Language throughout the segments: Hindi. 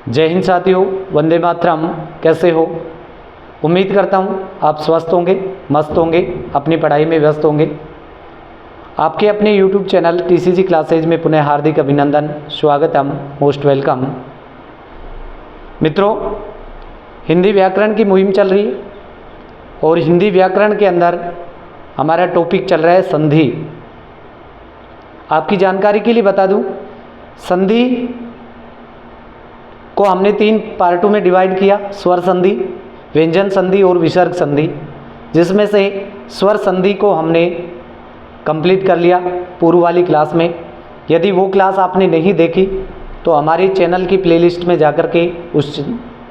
जय हिंद साथियों, वंदे मातरम। कैसे हो? उम्मीद करता हूँ आप स्वस्थ होंगे, मस्त होंगे, अपनी पढ़ाई में व्यस्त होंगे। आपके अपने YouTube चैनल TCG क्लासेज में पुनः हार्दिक अभिनंदन, स्वागतम, मोस्ट वेलकम। मित्रों, हिंदी व्याकरण की मुहिम चल रही है और हिंदी व्याकरण के अंदर हमारा टॉपिक चल रहा है संधि। आपकी जानकारी के लिए बता दूं, संधि को हमने 3 पार्टों में डिवाइड किया, स्वर संधि, व्यंजन संधि और विसर्ग संधि, जिसमें से स्वर संधि को हमने कंप्लीट कर लिया पूर्व वाली क्लास में। यदि वो क्लास आपने नहीं देखी तो हमारे चैनल की प्लेलिस्ट में जाकर के उस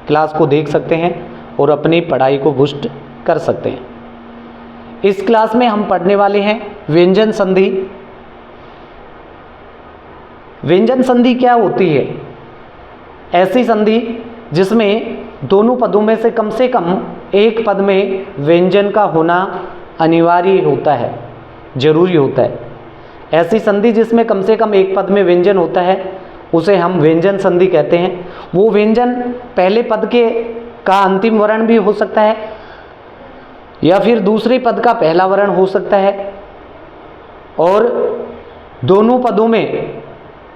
क्लास को देख सकते हैं और अपनी पढ़ाई को बूस्ट कर सकते हैं। इस क्लास में हम पढ़ने वाले हैं व्यंजन संधि। व्यंजन संधि क्या होती है? ऐसी संधि जिसमें दोनों पदों में से कम एक पद में व्यंजन का होना अनिवार्य होता है, जरूरी होता है। ऐसी संधि जिसमें कम से कम एक पद में व्यंजन होता है उसे हम व्यंजन संधि कहते हैं। वो व्यंजन पहले पद का अंतिम वर्ण भी हो सकता है या फिर दूसरे पद का पहला वर्ण हो सकता है, और दोनों पदों में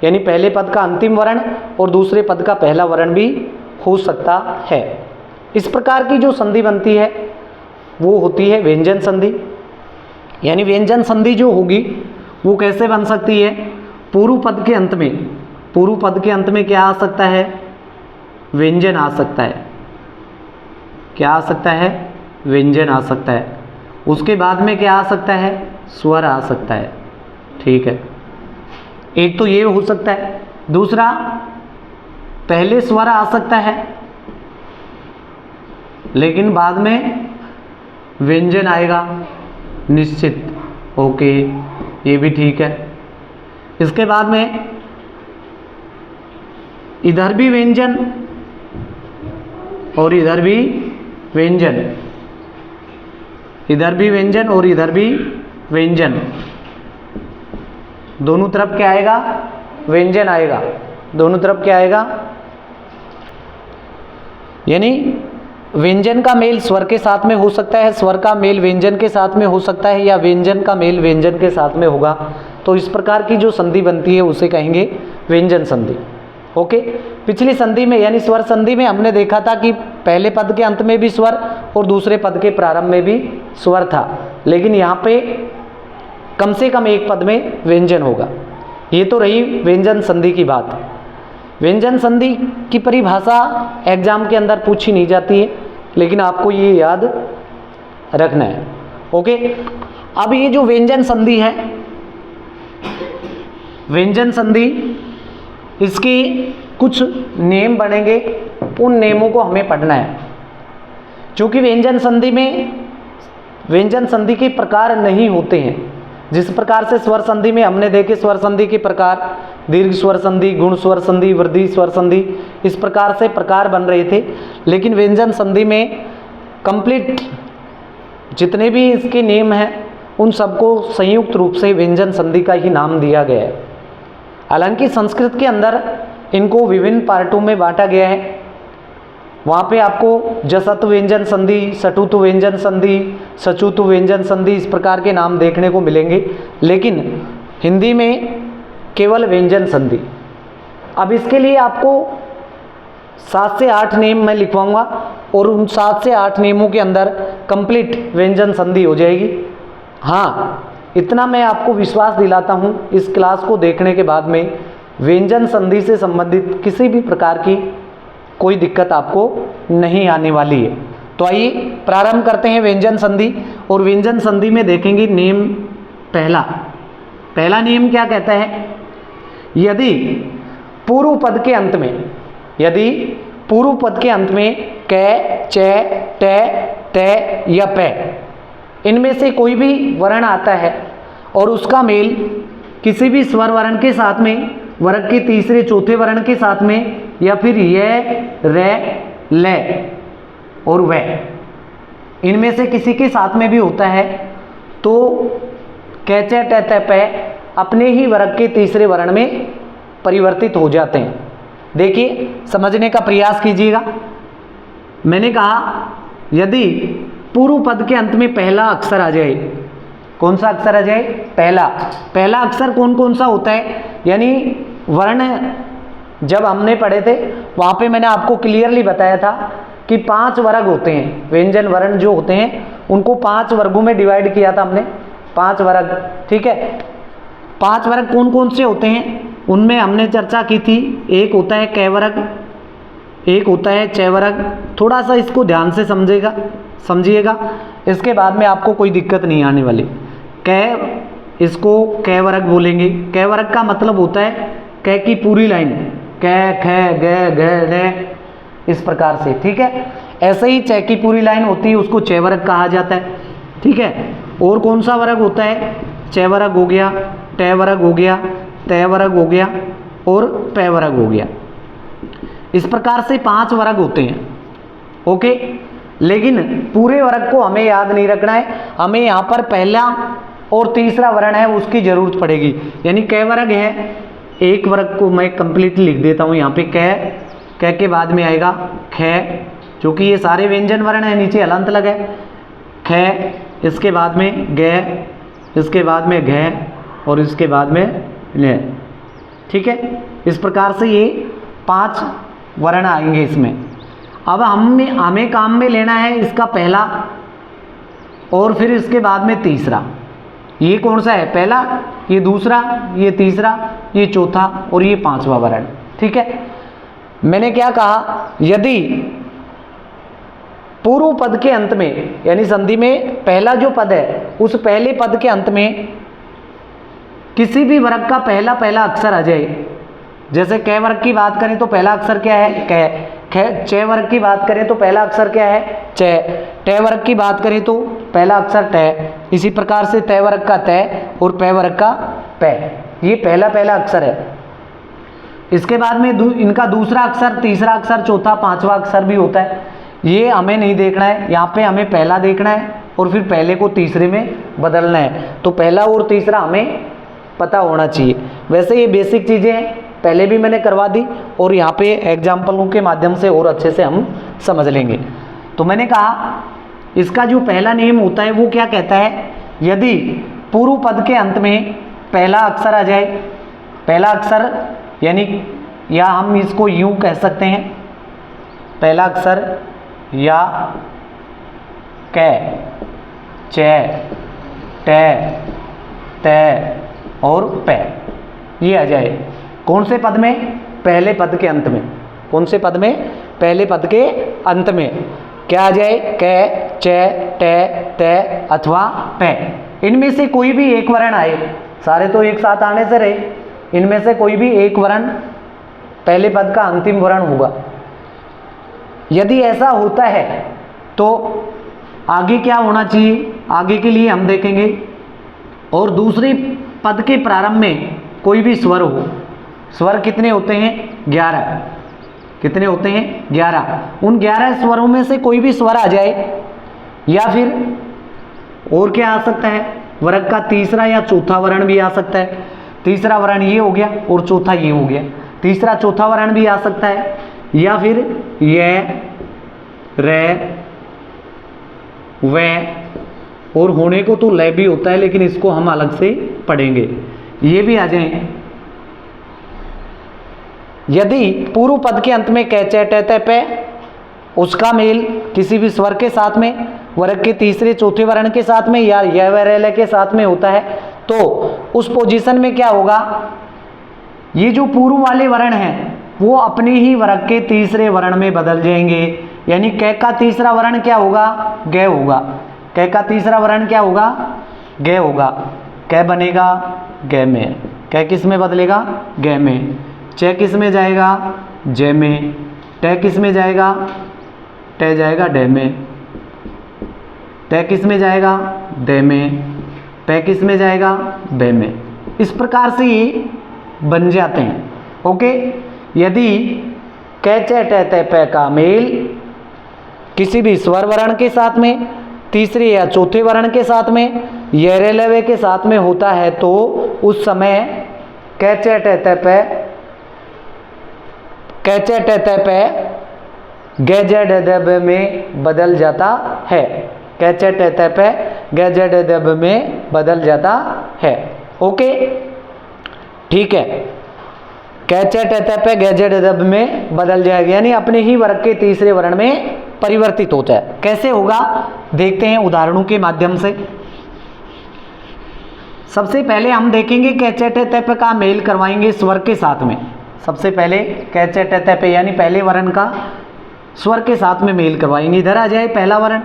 यानी पहले पद का अंतिम वर्ण और दूसरे पद का पहला वर्ण भी हो सकता है। इस प्रकार की जो संधि बनती है वो होती है व्यंजन संधि। यानी व्यंजन संधि जो होगी वो कैसे बन सकती है? पूर्व पद के अंत में क्या आ सकता है? व्यंजन आ सकता है। क्या आ सकता है? व्यंजन आ सकता है। उसके बाद में क्या आ सकता है? स्वर आ सकता है। ठीक है, एक तो ये हो सकता है। दूसरा, पहले स्वर आ सकता है लेकिन बाद में व्यंजन आएगा निश्चित। ओके, ये भी ठीक है। इसके बाद में इधर भी व्यंजन और इधर भी व्यंजन, इधर भी व्यंजन और इधर भी व्यंजन, दोनों तरफ क्या आएगा? व्यंजन आएगा। दोनों तरफ क्या आएगा? यानी व्यंजन का मेल स्वर के साथ में हो सकता है, स्वर का मेल व्यंजन के साथ में हो सकता है, या व्यंजन का मेल व्यंजन के साथ में होगा। तो इस प्रकार की जो संधि बनती है उसे कहेंगे व्यंजन संधि। ओके, पिछली संधि में यानी स्वर संधि में हमने देखा था कि पहले पद के अंत में भी स्वर और दूसरे पद के प्रारंभ में भी स्वर था, लेकिन यहाँ पे कम से कम एक पद में व्यंजन होगा। ये तो रही व्यंजन संधि की बात। व्यंजन संधि की परिभाषा एग्जाम के अंदर पूछी नहीं जाती है, लेकिन आपको ये याद रखना है। ओके, अब ये जो व्यंजन संधि है, व्यंजन संधि, इसके कुछ नियम बनेंगे, उन नियमों को हमें पढ़ना है। क्योंकि व्यंजन संधि के प्रकार नहीं होते हैं। जिस प्रकार से स्वर संधि में हमने देखे स्वर संधि के प्रकार, दीर्घ स्वर संधि, गुण स्वर संधि, वृद्धि स्वर संधि, इस प्रकार से प्रकार बन रहे थे। लेकिन व्यंजन संधि में कंप्लीट जितने भी इसके नियम हैं उन सबको संयुक्त रूप से व्यंजन संधि का ही नाम दिया गया है। हालांकि संस्कृत के अंदर इनको विभिन्न पार्टों में बांटा गया है। वहाँ पे आपको जसत व्यंजन संधि, सटुत व्यंजन संधि, सचुत व्यंजन संधि, इस प्रकार के नाम देखने को मिलेंगे, लेकिन हिंदी में केवल व्यंजन संधि। अब इसके लिए आपको 7 से 8 नियम मैं लिखवाऊंगा और उन 7 से 8 नियमों के अंदर कंप्लीट व्यंजन संधि हो जाएगी। हाँ, इतना मैं आपको विश्वास दिलाता हूँ, इस क्लास को देखने के बाद में व्यंजन संधि से संबंधित किसी भी प्रकार की कोई दिक्कत आपको नहीं आने वाली है। तो आइए प्रारंभ करते हैं व्यंजन संधि। और व्यंजन संधि में देखेंगे नियम पहला नियम क्या कहता है? यदि पूर्व पद के अंत में क, च, ट, ट या प इनमें से कोई भी वर्ण आता है और उसका मेल किसी भी स्वर वर्ण के साथ में, वर्ग के तीसरे चौथे वर्ण के साथ में, या फिर य, रे, ले और वे, इनमें से किसी के साथ में भी होता है, तो क, च, ट, त, प अपने ही वर्ग के तीसरे वर्ण में परिवर्तित हो जाते हैं। देखिए समझने का प्रयास कीजिएगा। मैंने कहा यदि पूर्व पद के अंत में पहला अक्षर आ जाए, कौन सा अक्षर आ जाए? पहला अक्षर कौन कौन सा होता है? यानी वर्ण जब हमने पढ़े थे वहाँ पे मैंने आपको क्लियरली बताया था कि 5 वर्ग होते हैं, व्यंजन वर्ण जो होते हैं उनको 5 वर्गों में डिवाइड किया था हमने, 5 वर्ग, ठीक है। 5 वर्ग कौन कौन से होते हैं उनमें हमने चर्चा की थी। एक होता है क वर्ग, एक होता है च वर्ग। थोड़ा सा इसको ध्यान से समझिएगा, इसके बाद में आपको कोई दिक्कत नहीं आने वाली। इसको क वर्ग बोलेंगे। क वर्ग का मतलब होता है क की पूरी लाइन, क ख ग घ ङ, इस प्रकार से, ठीक है। ऐसे ही च की पूरी लाइन होती है, उसको च वर्ग कहा जाता है, ठीक है। और कौन सा वर्ग होता है? च वर्ग हो गया, ट वर्ग हो गया, त वर्ग हो गया और प वर्ग हो गया। इस प्रकार से 5 वर्ग होते हैं, ओके। लेकिन पूरे वर्ग को हमें याद नहीं रखना है, हमें यहाँ पर पहला और तीसरा वर्ण है उसकी जरूरत पड़ेगी। यानी क वर्ग है, एक वर्ग को मैं कंप्लीटली लिख देता हूँ यहाँ पे। क के बाद में आएगा ख, जो कि ये सारे व्यंजन वर्ण है, नीचे हलंत लगा है, ख, इसके बाद में ग, इसके बाद में घ और इसके बाद में ल, ठीक है। इस प्रकार से ये 5 वर्ण आएंगे इसमें। अब हमें काम में लेना है इसका पहला और फिर इसके बाद में तीसरा। ये कौन सा है? पहला, ये दूसरा, ये तीसरा, ये चौथा और ये 5वां वर्ण, ठीक है। मैंने क्या कहा? यदि पूर्व पद के अंत में यानी संधि में पहला जो पद है उस पहले पद के अंत में किसी भी वर्ग का पहला अक्षर आ जाए, जैसे क वर्ग की बात करें तो पहला अक्षर क्या है? क। च वर्ग की बात करें तो पहला अक्षर क्या है? च। ट वर्ग की बात करें तो पहला अक्षर ट। इसी प्रकार से त वर्ग का त और प वर्ग का प, ये पहला अक्षर है। इसके बाद में इनका दूसरा अक्षर, तीसरा अक्षर, चौथा, 5वां अक्षर भी होता है। ये हमें नहीं देखना है, यहाँ पे हमें पहला देखना है और फिर पहले को तीसरे में बदलना है। तो पहला और तीसरा हमें पता होना चाहिए। वैसे ये बेसिक चीज़ें हैं, पहले भी मैंने करवा दी और यहाँ पे एग्जाम्पलों के माध्यम से और अच्छे से हम समझ लेंगे। तो मैंने कहा इसका जो पहला नियम होता है वो क्या कहता है? यदि पूर्व पद के अंत में पहला अक्षर आ जाए, पहला अक्षर यानी या हम इसको यूं कह सकते हैं, पहला अक्षर या क, च, ट, त और प, ये आ जाए कौन से पद में? पहले पद के अंत में। कौन से पद में? पहले पद के अंत में क्या आ जाए? क, च, ट, त अथवा प। इनमें से कोई भी एक वर्ण आए, सारे तो एक साथ आने से रहे, इनमें से कोई भी एक वर्ण पहले पद का अंतिम वर्ण होगा। यदि ऐसा होता है तो आगे क्या होना चाहिए, आगे के लिए हम देखेंगे। और दूसरे पद के प्रारंभ में कोई भी स्वर हो, स्वर कितने होते हैं? 11। कितने होते हैं? 11। उन 11 स्वरों में से कोई भी स्वर आ जाए, या फिर और क्या आ सकता है? वर्ग का तीसरा या चौथा वर्ण भी आ सकता है। तीसरा वर्ण ये हो गया और चौथा ये हो गया, तीसरा चौथा वर्ण भी आ सकता है, या फिर ये, रे, वे, और होने को तो लय भी होता है लेकिन इसको हम अलग से पढ़ेंगे, ये भी आ जाए। यदि पूर्व पद के अंत में क, च, ट, त, प उसका मेल किसी भी स्वर के साथ में, वर्ग के तीसरे चौथे वर्ण के साथ में या य, व, र, ल के साथ में होता है, तो उस पोजीशन में क्या होगा? ये जो पूर्व वाले वर्ण हैं वो अपने ही वर्ग के तीसरे वर्ण में बदल जाएंगे। यानी क का तीसरा वर्ण क्या होगा? ग होगा। क का तीसरा वर्ण क्या होगा? ग होगा। क बनेगा ग में। क किस में बदलेगा? ग में। च किस में जाएगा? ज में। ट किस में जाएगा? ट जाएगा ड में। त किस में जाएगा? द में। प किस में जाएगा? ब में। इस प्रकार से ये बन जाते हैं। ओके, यदि क, च, ट, त, प का मेल किसी भी स्वर वर्ण के साथ में, तीसरे या चौथे वर्ण के साथ में, य, र, ल, व के साथ में होता है तो उस समय क, च, ट, त, प कैचे टेते पे गैजेड दब में बदल जाता है। कैचे टेते पे गैजेड दब में बदल जाता है। ओके, ठीक है। कैचे टेते पे गैजेड दब में बदल जाएगा, यानी अपने ही वर्ग के तीसरे वर्ण में परिवर्तित होता है। कैसे होगा देखते हैं उदाहरणों के माध्यम से। सबसे पहले हम देखेंगे कैचे टेते पे का मेल करवाएंगे स्वर के साथ में। सबसे पहले कैचे टेते पे यानी पहले वर्ण का स्वर के साथ में मेल करवाएंगे। इधर आ जाए पहला वर्ण,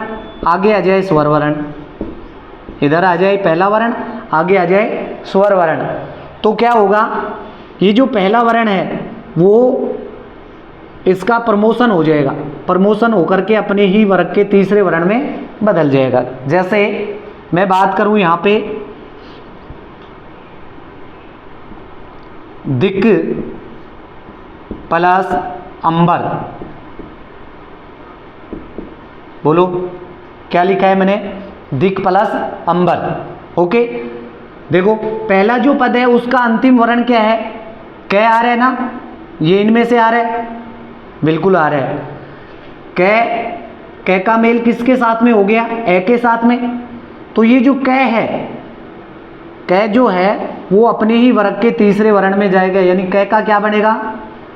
आगे आ जाए स्वर वर्ण। इधर आ जाए पहला वर्ण, आगे आ जाए स्वर वर्ण। तो क्या होगा, ये जो पहला वर्ण है वो इसका प्रमोशन हो जाएगा, प्रमोशन होकर के अपने ही वर्ग के तीसरे वर्ण में बदल जाएगा। जैसे मैं बात करूं यहाँ पे दिक प्लस अंबर, बोलो क्या लिखा है मैंने, दिक प्लस अंबर। ओके, देखो पहला जो पद है उसका अंतिम वर्ण क्या है, कै आ रहा है ना, ये इनमें से आ रहा है, बिल्कुल आ रहा है। कै का मेल किसके साथ में हो गया, ए के साथ में। तो ये जो कै है, कै जो है वो अपने ही वर्ग के तीसरे वर्ण में जाएगा, यानी कै का क्या बनेगा,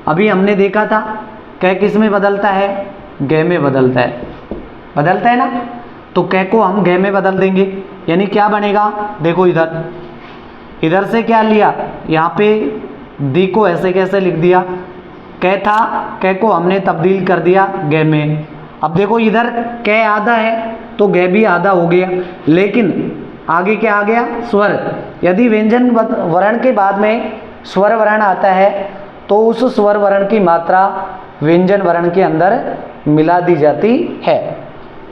अभी हमने देखा था कै किस में बदलता है, गै में बदलता है, बदलता है ना। तो कै को हम गै में बदल देंगे, यानी क्या बनेगा, देखो इधर से क्या लिया, यहाँ पे दी को ऐसे कैसे लिख दिया, कै था, कै को हमने तब्दील कर दिया गै में। अब देखो इधर कै आधा है तो गै भी आधा हो गया, लेकिन आगे क्या आ गया, स्वर। यदि व्यंजन वर्ण के बाद में स्वर वर्ण आता है तो उस स्वर वर्ण की मात्रा व्यंजन वर्ण के अंदर मिला दी जाती है।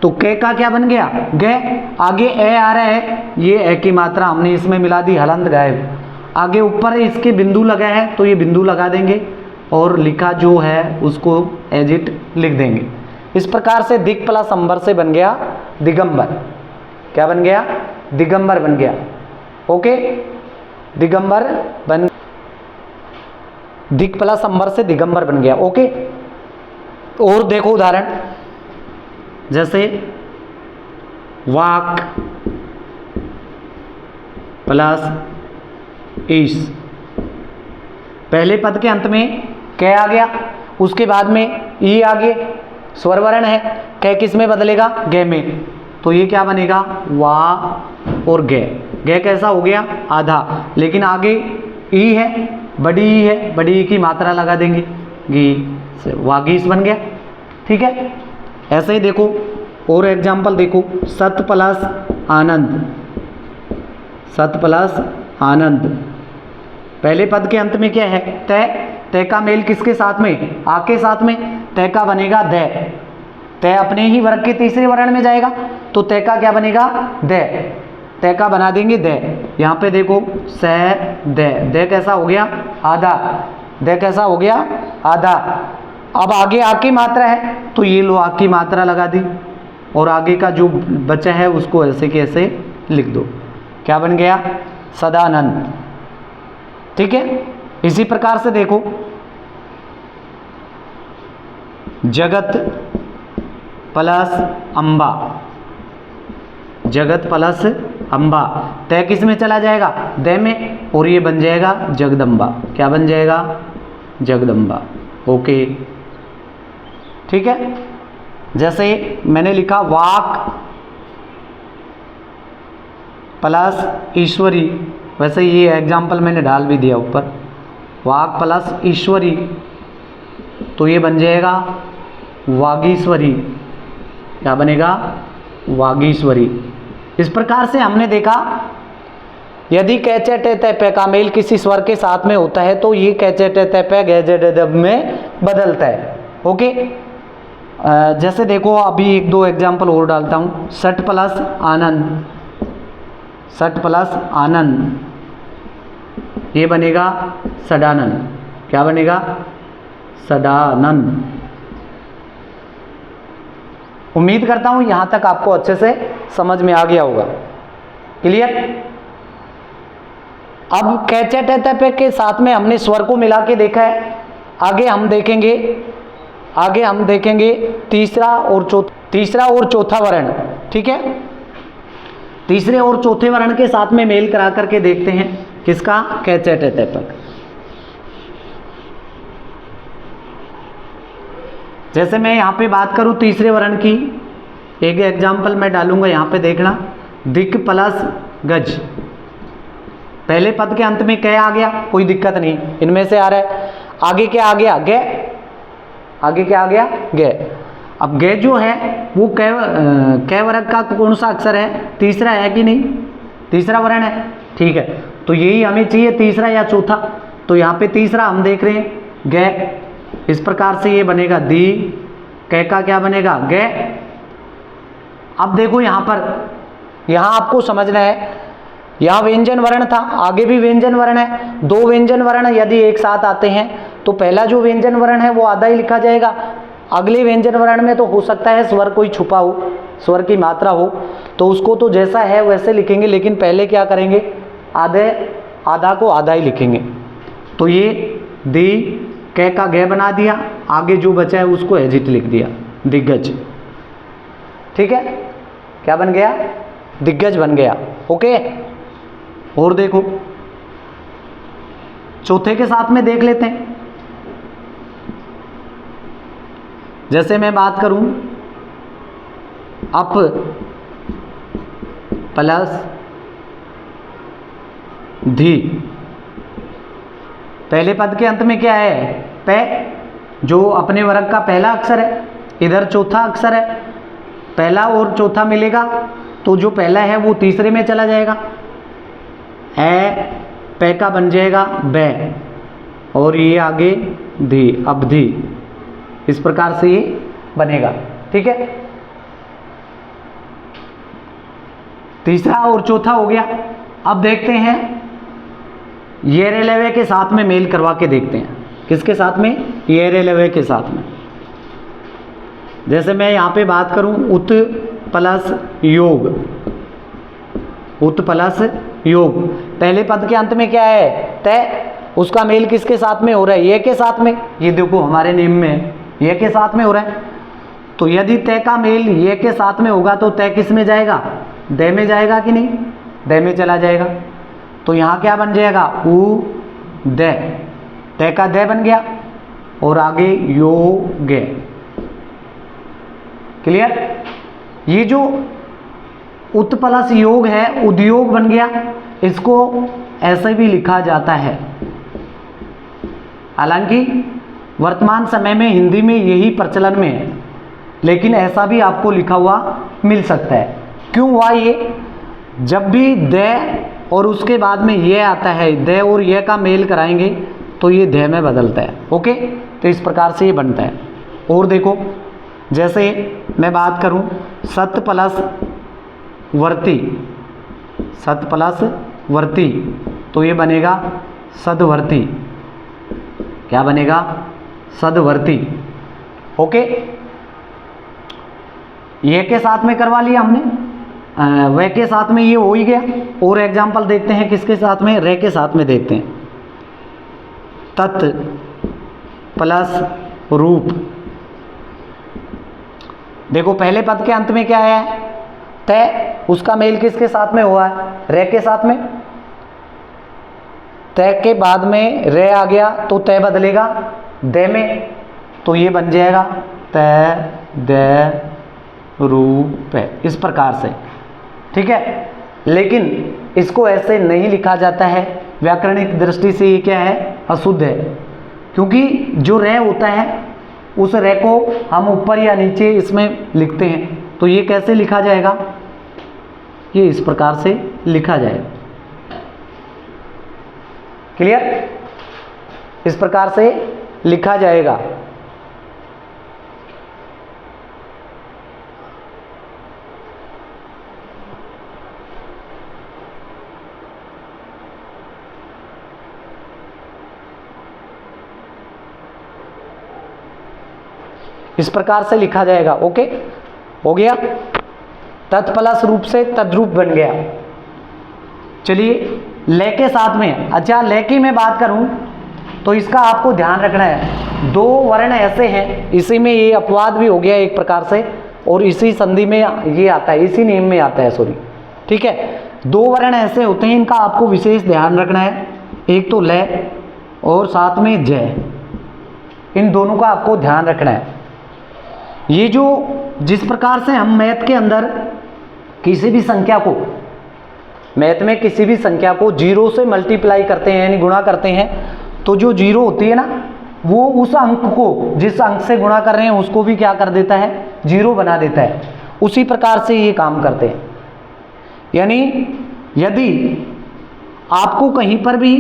तो कै का क्या बन गया, गै। आगे ए आ रहा है, ये ए की मात्रा हमने इसमें मिला दी, हलंत गायब। आगे ऊपर इसके बिंदु लगा है तो ये बिंदु लगा देंगे और लिखा जो है उसको एज इट लिख देंगे। इस प्रकार से दिक प्लस अंबर से बन गया दिगंबर। क्या बन गया, दिगंबर बन गया। ओके, दिगंबर बन, दिक प्लस अंबर से दिगंबर बन गया। ओके, और देखो उदाहरण, जैसे वाक प्लस ईश, पहले पद के अंत में कै आ गया, उसके बाद में ई आगे स्वर वर्ण है, कै किस में बदलेगा, गै में। तो ये क्या बनेगा, वा और गै। गै कैसा हो गया, आधा, लेकिन आगे ई है, बड़ी ई है, बड़ी ई की मात्रा लगा देंगे, गी से वागीस बन गया। ठीक है, ऐसे ही देखो और एग्जाम्पल देखो, सत प्लस आनंद, सत प्लस आनंद, पहले पद के अंत में क्या है, तय। तय का मेल किसके साथ में, आ के साथ में, तय का बनेगा दै। तय अपने ही वर्ग के तीसरे वर्ण में जाएगा तो तय का क्या बनेगा, दै। तय का बना देंगे दै। यहाँ पे देखो स दै, दै कैसा हो गया, आधा, दै कैसा हो गया, आधा। अब आगे आ की मात्रा है तो ये लो आ की मात्रा लगा दी और आगे का जो बचा है उसको ऐसे के ऐसे लिख दो। क्या बन गया, सदानंद। ठीक है, इसी प्रकार से देखो जगत प्लस अंबा, जगत प्लस अंबा, तय किस में चला जाएगा, दै में, और ये बन जाएगा जगदम्बा। क्या बन जाएगा, जगदम्बा। ओके, ठीक है। जैसे मैंने लिखा वाक प्लस ईश्वरी, वैसे ये एग्जाम्पल मैंने डाल भी दिया ऊपर, वाक प्लस ईश्वरी, तो ये बन जाएगा वागीश्वरी। क्या बनेगा, वागीश्वरी। इस प्रकार से हमने देखा यदि कैचे टे तय पे का मेल किसी स्वर के साथ में होता है तो ये कैचे टे तय पे गैजे डब में बदलता है। ओके, जैसे देखो अभी एक दो एग्जाम्पल और डालता हूँ, सट प्लस आनंद, सट प्लस आनंद, ये बनेगा सदानंद। क्या बनेगा, सदानंद। उम्मीद करता हूं यहां तक आपको अच्छे से समझ में आ गया होगा। क्लियर। अब कैचे टे पे के साथ में हमने स्वर को मिला के देखा है, आगे हम देखेंगे तीसरा और चौथा वर्ण, ठीक है। तीसरे और चौथे वर्ण के साथ में मेल करा करके देखते हैं किसका, कैचेटेटेपक। जैसे मैं यहाँ पे बात करूँ तीसरे वर्ण की, एक एग्जाम्पल मैं डालूंगा यहाँ पे, देखना, दिक प्लस गज। पहले पद के अंत में कै आ गया, कोई दिक्कत नहीं, इनमें से आ रहा है। आगे क्या आ गया, गे। आगे क्या आ गया, गे। अब गे जो है वो कै वर्ग का कौन सा अक्षर है, तीसरा है कि नहीं, तीसरा वर्ण है, ठीक है। तो यही हमें चाहिए, तीसरा या चौथा। तो यहाँ पे तीसरा हम देख रहे हैं, गे। इस प्रकार से ये बनेगा दी, कै का क्या बनेगा, गे। अब देखो यहाँ पर, यहाँ आपको समझना है, यहाँ व्यंजन वर्ण था, आगे भी व्यंजन वर्ण है। दो व्यंजन वर्ण यदि एक साथ आते हैं तो पहला जो व्यंजन वर्ण है वो आधा ही लिखा जाएगा। अगले व्यंजन वर्ण में तो हो सकता है स्वर कोई छुपा हो, स्वर की मात्रा हो, तो उसको तो जैसा है वैसे लिखेंगे, लेकिन पहले क्या करेंगे, आधा को आधा ही लिखेंगे। तो ये दी, कै का गे बना दिया, आगे जो बचा है उसको एजिट लिख दिया, दिग्गज, ठीक है। क्या बन गया, दिग्गज बन गया, ओके। और देखो चौथे के साथ में देख लेते हैं। जैसे मैं बात करूं, अप प्लस धी, पहले पद के अंत में क्या है, पे, जो अपने वर्ग का पहला अक्षर है, इधर चौथा अक्षर है, पहला और चौथा मिलेगा तो जो पहला है वो तीसरे में चला जाएगा, ए, पे का बन जाएगा बे, और ये आगे धी, अवधि। इस प्रकार से ये बनेगा, ठीक है। तीसरा और चौथा हो गया। अब देखते हैं ये रेलवे के साथ में मेल करवा के देखते हैं, किसके साथ में, ये रेलवे के साथ में। जैसे मैं यहाँ पे बात करूँ, उत प्लस योग, उत प्लस योग, पहले पद के अंत में क्या है, तय, उसका मेल किसके साथ में हो रहा है, ये के साथ में। ये देखो हमारे नेम में ये के साथ में हो रहा है। तो यदि तय का मेल ये के साथ में होगा तो तय किस में जाएगा, दे में जाएगा कि नहीं, दे में चला जाएगा। तो यहाँ क्या बन जाएगा, उ दे, तय का दे बन गया, और आगे यो गे। क्लियर। ये जो उत प्लस योग है उद्योग बन गया, इसको ऐसे भी लिखा जाता है। हालांकि वर्तमान समय में हिंदी में यही प्रचलन में है, लेकिन ऐसा भी आपको लिखा हुआ मिल सकता है। क्यों हुआ ये, जब भी दे और उसके बाद में ये आता है, दे और ये का मेल कराएंगे तो ये दे में बदलता है, ओके। तो इस प्रकार से ये बनता है। और देखो जैसे मैं बात करूं, सत प्लस वर्ती, सत प्लस वर्ती, तो ये बनेगा सदवर्ती। क्या बनेगा, सदवर्ती, ओके। ये के साथ में करवा लिया हमने, वे के साथ में ये हो ही गया। और एग्जाम्पल देखते हैं किसके साथ में, रे के साथ में देखते हैं। तत् प्लस रूप, देखो पहले पद के अंत में क्या है, तय, उसका मेल किसके साथ में हुआ है, रे के साथ में। तय के बाद में रे आ गया तो तय बदलेगा दे में, तो ये बन जाएगा तय दे रूप, इस प्रकार से, ठीक है। लेकिन इसको ऐसे नहीं लिखा जाता है, व्याकरणिक दृष्टि से ये क्या है, अशुद्ध है। क्योंकि जो रे होता है उस रे को हम ऊपर या नीचे इसमें लिखते हैं, तो ये कैसे लिखा जाएगा, ये इस प्रकार से लिखा जाएगा। क्लियर, इस प्रकार से लिखा जाएगा। इस प्रकार से लिखा जाएगा, ओके। हो गया, तत्प्लस रूप से तद्रूप बन गया। चलिए ले के साथ में, अच्छा ले की मैं बात करूं, तो इसका आपको ध्यान रखना है। दो वर्ण ऐसे हैं, इसी में ये अपवाद भी हो गया एक प्रकार से, और इसी संधि में ये आता है, इसी नियम में आता है, सॉरी, ठीक है। दो वर्ण ऐसे होते हैं, इनका आपको विशेष ध्यान रखना है, एक तो लय और साथ में जय, इन दोनों का आपको ध्यान रखना है। ये जो जिस प्रकार से हम मैथ के अंदर किसी भी संख्या को, मैथ में किसी भी संख्या को जीरो से मल्टीप्लाई करते हैं यानी गुणा करते हैं, तो जो जीरो होती है ना, वो उस अंक को, जिस अंक से गुणा कर रहे हैं उसको भी क्या कर देता है, जीरो बना देता है। उसी प्रकार से ये काम करते हैं। यानी यदि आपको कहीं पर भी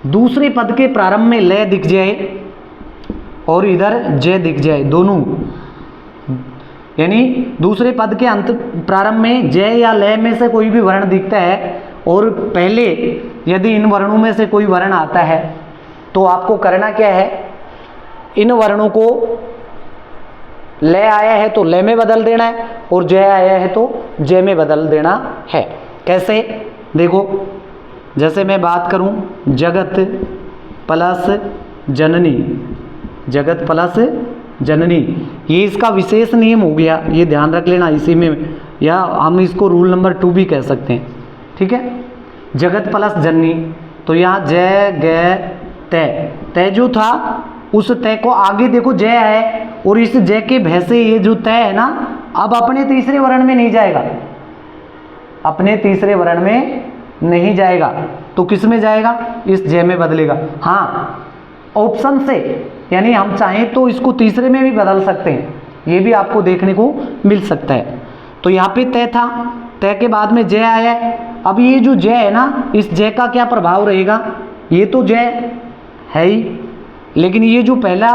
दूसरे पद के प्रारंभ में लय दिख जाए और इधर जय दिख जाए, दोनों, यानी दूसरे पद के अंत प्रारंभ में जय या लय में से कोई भी वर्ण दिखता है और पहले यदि इन वर्णों में से कोई वर्ण आता है, तो आपको करना क्या है, इन वर्णों को लय आया है तो लय में बदल देना है और जय आया है तो जय में बदल देना है। कैसे, देखो, जैसे मैं बात करूं जगत प्लस जननी, जगत प्लस जननी, ये इसका विशेष नियम हो गया, ये ध्यान रख लेना इसी में, या हम इसको रूल नंबर 2 भी कह सकते हैं, ठीक है। जगत प्लस जननी, तो यहाँ जय ग तय, तय जो था उस तय को आगे देखो जय है, और इस जय के भय से ये जो तय है ना, अब अपने तीसरे वर्ण में नहीं जाएगा, अपने तीसरे वर्ण में नहीं जाएगा, तो किस में जाएगा, इस जय में बदलेगा। हाँ, ऑप्शन से, यानी हम चाहें तो इसको तीसरे में भी बदल सकते हैं, ये भी आपको देखने को मिल सकता है। तो यहाँ पे तय था, तय के बाद में जय आया है। अब ये जो जय है ना, इस जय का क्या प्रभाव रहेगा, ये तो जय है ही, लेकिन ये जो पहला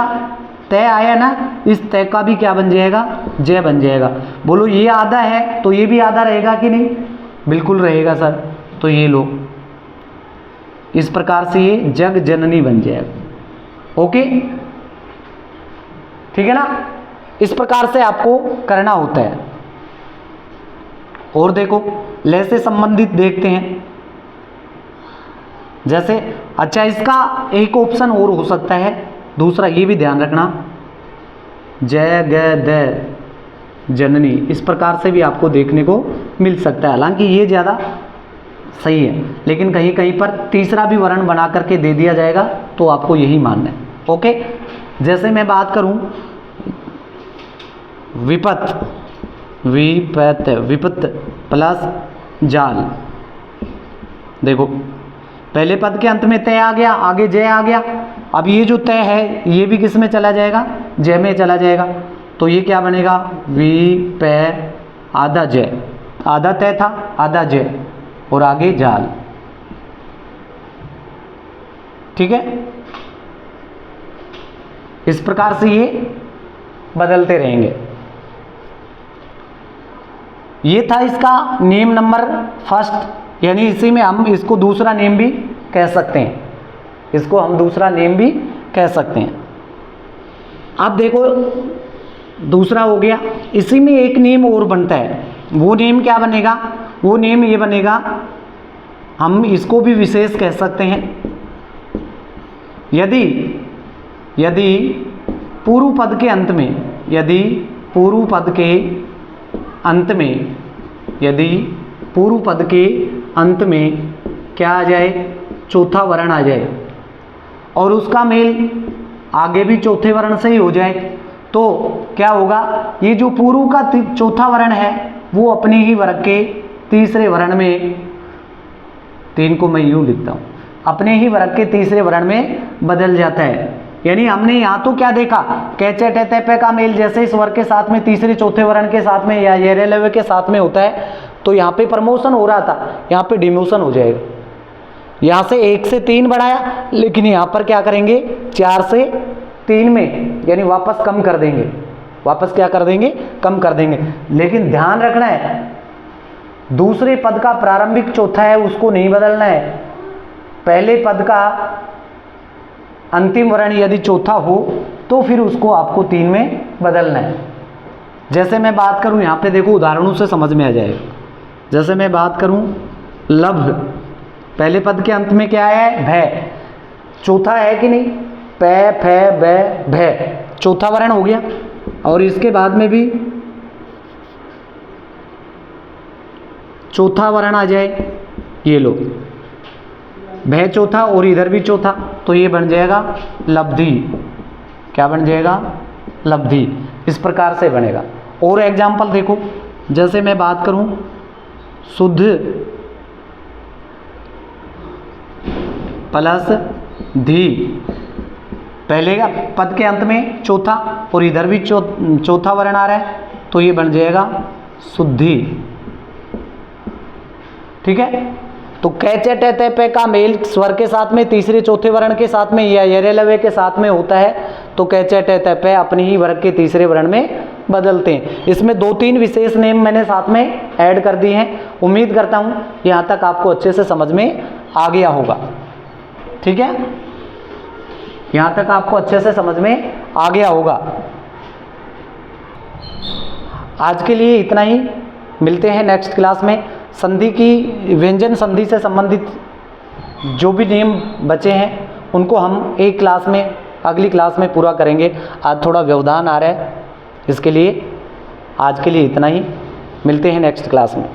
तय आया ना, इस तय का भी क्या बन जाएगा, जय बन जाएगा। बोलो ये आधा है तो ये भी आधा रहेगा कि नहीं, बिल्कुल रहेगा सर। तो ये लो, इस प्रकार से ये जग जननी बन जाएगा। ओके, ठीक है ना, इस प्रकार से आपको करना होता है। और देखो, लय से संबंधित देखते हैं, जैसे, अच्छा इसका एक ऑप्शन और हो सकता है दूसरा, ये भी ध्यान रखना, जय ग द जननी, इस प्रकार से भी आपको देखने को मिल सकता है। हालांकि ये ज़्यादा सही है, लेकिन कहीं कहीं पर तीसरा भी वर्ण बना करके दे दिया जाएगा, तो आपको यही मानना है। ओके, जैसे मैं बात करूं विपत, विपत, विपत प्लस जाल, देखो पहले पद के अंत में तय आ गया, आगे जय आ गया। अब ये जो तय है ये भी किस में चला जाएगा, जय में चला जाएगा। तो ये क्या बनेगा, वी पे आधा जय, आधा तय था आधा जय, और आगे जाल, ठीक है। इस प्रकार से ये बदलते रहेंगे। ये था इसका नेम नंबर फर्स्ट, यानी इसी में हम इसको दूसरा नेम भी कह सकते हैं, इसको हम दूसरा नेम भी कह सकते हैं। अब देखो दूसरा हो गया, इसी में एक नेम और बनता है, वो नेम क्या बनेगा, वो नेम ये बनेगा, हम इसको भी विशेष कह सकते हैं। यदि यदि पूर्व पद के अंत में, यदि पूर्व पद के अंत में, यदि पूर्व पद के अंत में क्या आ जाए, चौथा वर्ण आ जाए, और उसका मेल आगे भी चौथे वर्ण से ही हो जाए, तो क्या होगा, ये जो पूर्व का चौथा वर्ण है वो अपने ही वर्ग के तीसरे वर्ण में, 3 को मैं यूं लिखता हूँ, अपने ही वर्ग के तीसरे वर्ण में बदल जाता है। यानी हमने यहाँ तो क्या देखा, कैचे टे ते पे का मेल जैसे इस वर्ग के साथ में तीसरे चौथे वर्ण के साथ में या येरेलवे के साथ में होता है, तो यहाँ पे प्रमोशन हो रहा था, यहाँ पे डिमोशन हो जाएगा। यहाँ से 1 से 3 बढ़ाया, लेकिन यहाँ पर क्या करेंगे, 4 से 3 में, यानी वापस कम कर देंगे, वापस क्या कर देंगे, कम कर देंगे। लेकिन ध्यान रखना है, दूसरे पद का प्रारंभिक चौथा है उसको नहीं बदलना है, पहले पद का अंतिम वर्ण यदि चौथा हो तो फिर उसको आपको 3 में बदलना है। जैसे मैं बात करूं, यहाँ पे देखो उदाहरणों से समझ में आ जाएगा। जैसे मैं बात करूं लभ, पहले पद के अंत में क्या है, भय, चौथा है कि नहीं, पै फै बै भै, चौथा वर्ण हो गया। और इसके बाद में भी चौथा वर्ण आ जाए, ये लो भै चौथा और इधर भी चौथा, तो ये बन जाएगा लब्धि। क्या बन जाएगा, लब्धि। इस प्रकार से बनेगा। और एग्जाम्पल देखो, जैसे मैं बात करूं शुद्ध प्लस धी, पहले का पद के अंत में चौथा और इधर भी चौथा वर्ण आ रहा है, तो ये बन जाएगा शुद्धि। ठीक है, तो कै चे टे ते पे का मेल स्वर के साथ में तीसरे चौथे वर्ण के साथ में या यरेलवे के साथ में होता है, तो कै चे टे ते पे अपनी ही वर्ग के तीसरे वर्ण में बदलते हैं। इसमें 2-3 विशेष नेम मैंने साथ में ऐड कर दिए हैं। उम्मीद करता हूं यहां तक आपको अच्छे से समझ में आ गया होगा। ठीक है, यहां तक आपको अच्छे से समझ में आ गया होगा। आज के लिए इतना ही, मिलते हैं नेक्स्ट क्लास में। संधि की, व्यंजन संधि से संबंधित जो भी नियम बचे हैं उनको हम एक क्लास में, अगली क्लास में पूरा करेंगे। आज थोड़ा व्यवधान आ रहा है, इसके लिए आज के लिए इतना ही, मिलते हैं नेक्स्ट क्लास में।